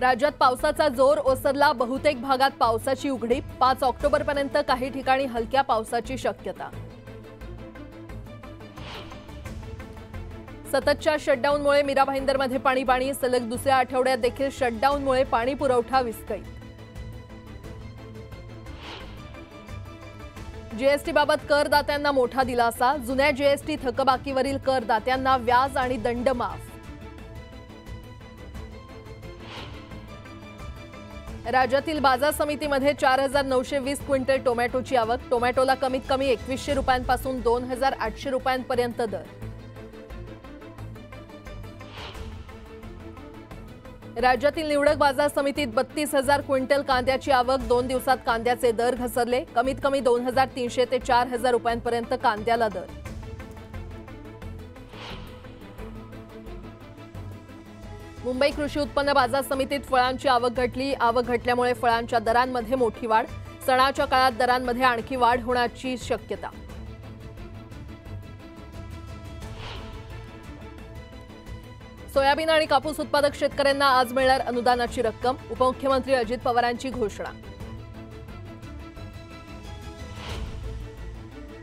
राज्यात पावसाचा जोर ओसरला। बहुतेक भागात पावसाची उघडीप। 5 ऑक्टोबरपर्यंत काही ठिकाणी हलक्या पावसाची शक्यता। सततच्या शटडाऊनमुळे मीरा भाईंदरमध्ये पाणी सलग दुसऱ्या आठवड्यात देखील शटडाऊनमुळे पाणी पुरवठा विस्कळीत। जीएसटी बाबत करदात्यांना मोठा दिलासा। जुन्या जीएसटी थकबाकीवरील करदात्यांना व्याज आणि दंड माफ। राज्यातील बाजार समितीमध्ये 4920 क्विंटल टोमॅटोची आवक। टोमॅटोला कमीत कमी 2100 रुपयांपासून 2800 रुपयांपर्यंत दर। राज्यातील निवडक बाजार समितीत 32000 क्विंटल कांद्याची आवक। 2 दिवसात कांद्याचे दर घसरले। कमीत कमी 2300 ते 4000 रुपयांपर्यंत कांद्याला दर। मुंबई कृषी उत्पन्न बाजार समितीत फळांची आवक घटली। आवक घटल्यामुळे फळांच्या दरांमध्ये मोठी वाढ। सणाच्या काळात दरांमध्ये आणखी वाढ होण्याची शक्यता। सोयाबीन आणि कापूस उत्पादक शेतकऱ्यांना आज मिळणार अनुदानाची रक्कम। उपमुख्यमंत्री अजित पवारांची घोषणा।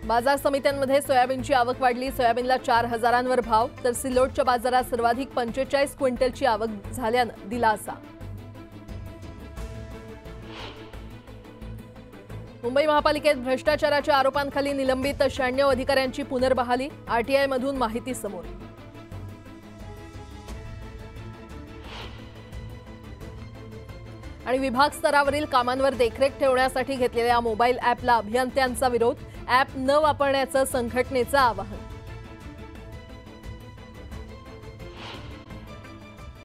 बाजार समित्यांमध्ये सोयाबीनची आवक वाढली। सोयाबीनला 4000वर भाव, तर सिल्लोडच्या बाजारात सर्वाधिक 45 क्विंटलची आवक झाल्यानं दिलासा। मुंबई महापालिकेत भ्रष्टाचाराच्या आरोपांखाली निलंबित 96 अधिकाऱ्यांची पुनर्बहाली। आरटीआय मधून माहिती समोर। आणि विभाग स्तरावरील कामांवर देखरेख ठेवण्यासाठी घेतलेल्या मोबाईल ॲपला अभियंत्यांचा विरोध। ॲप न वापरण्याचं संघटनेचं आवाहन।